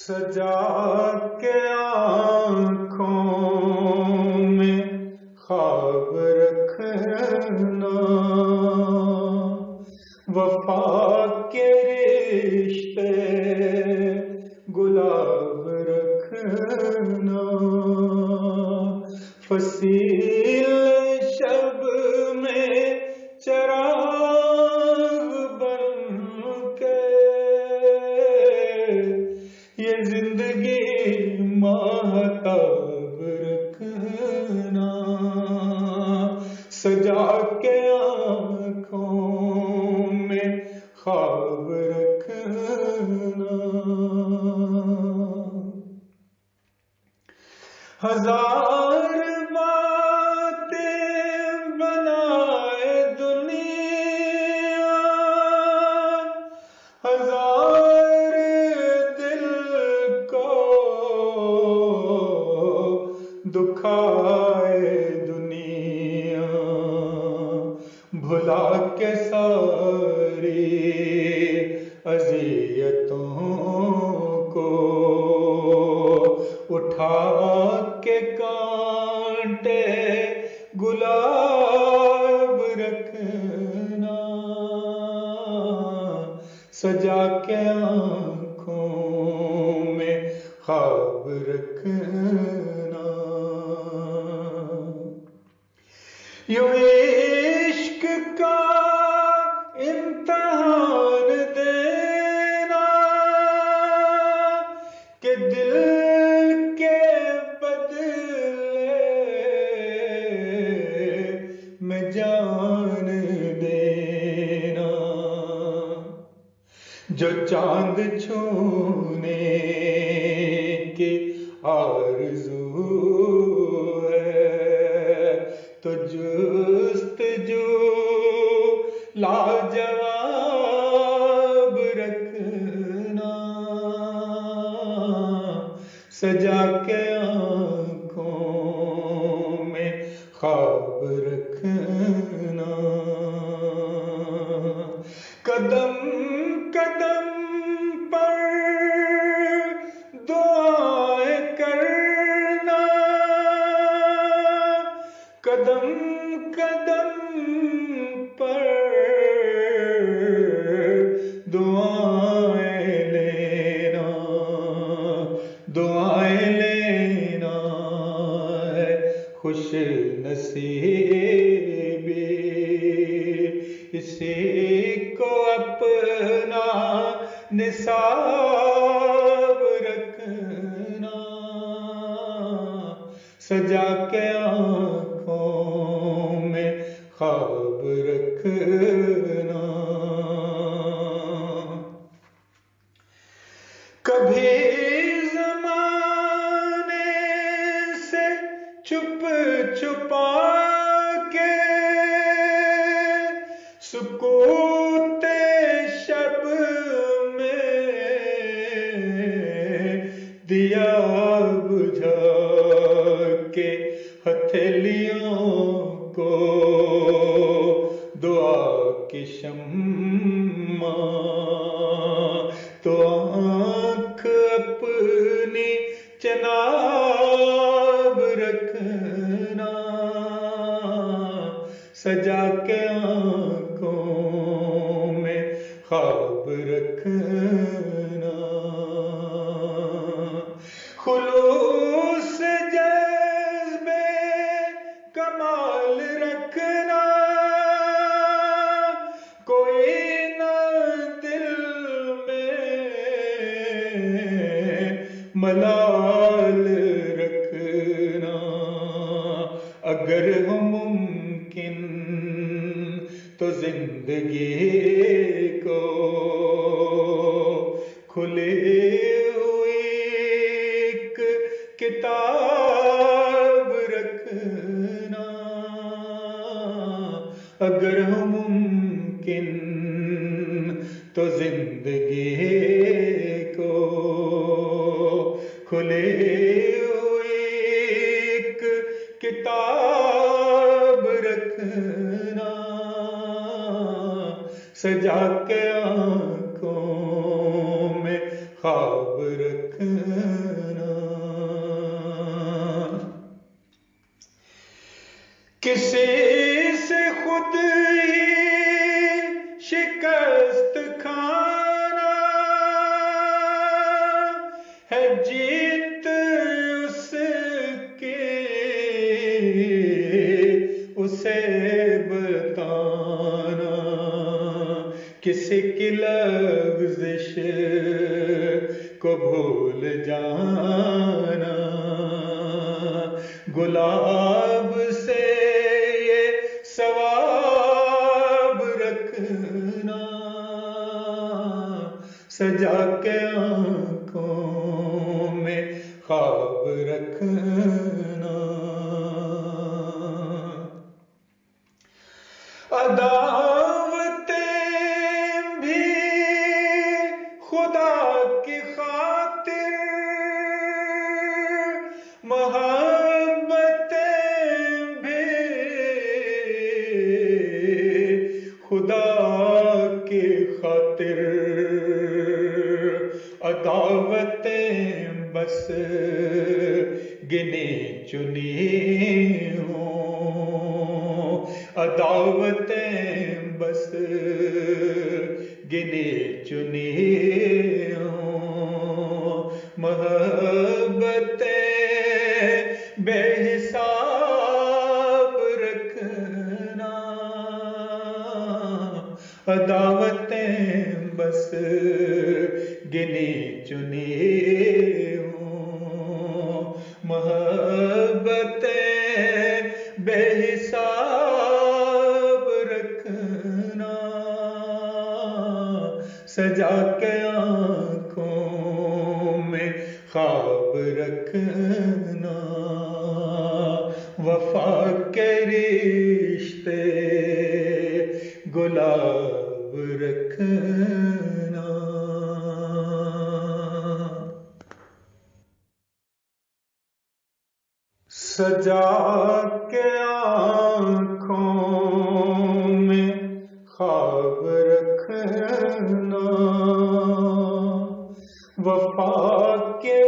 سجا کے آنکھوں میں خواب رکھنا، وفا کے رشتے گلاب رکھنا، فصیل شب میں چراغ بن کے یہ زندگی ماہتاب رکھنا، سجا کے آنکھوں میں خواب رکھنا، ہزار باتیں بنائے دنیا، ہزار دل کو دکھائے دنیا، بھلا کے ساری اذیتوں کو اٹھا کے کانٹے گلاب رکھنا، سجا کے آنکھوں میں خواب رکھنا، یوں عشق کا امتحان دینا کہ دل کے بدلے میں جان دینا، جو چاند چھونے کی آرزو ہے تو جستجو لاجواب رکھنا، سجا کے آنکھوں میں خواب رکھنا، قدم قدم پر دعائیں کرنا، قدم قدم پر دعائیں لینا، دعائیں لینا ہے خوش نصیبی، اسی کو اپنا نصاب رکھنا، سجا کے آنکھوں میں خواب رکھنا، کبھی زمانے سے چھپ چھپا کے سکوت شب میں دیا بجھا کے ہتھیلیوں کو دعا کی شمع، تو آنکھ اپنی چناب رکھنا، سجا کے آنکھوں میں خواب رکھنا، خلوص جذبے کمال رکھنا، کوئی نہ دل میں ملال رکھنا، اگر ہو ممکن تو زندگی کو کھلی ہوئی ایک کتاب رکھنا، اگر ہو ممکن تو زندگی کو کھلی ہوئی ایک کتاب رکھنا، سجا کے آنکھوں میں خواب رکھنا. کسی سے خود ہی شکست کھانا ہے جیت اس کی اسے بتانا. کسی کی لغزش کو بھول جانا. گلاب سے یہ ثواب رکھنا سجا کے آنکھوں میں خواب رکھنا. عداوتیں بھی خدا کی خاطر محبتیں بھی خدا کی خاطر. عداوتیں بس گنی چنی ہوں. عداوتیں بس گنی چنی ہوں. محبتیں بے حساب رکھنا. عداوتیں بس گنی چنی ہوں. محبتیں بے حساب رکھنا سجا کے آنکھوں میں خواب رکھنا. وفا کے رشتے گلاب رکھنا. سجا کے آنکھوں میں خواب رکھنا. وفا کے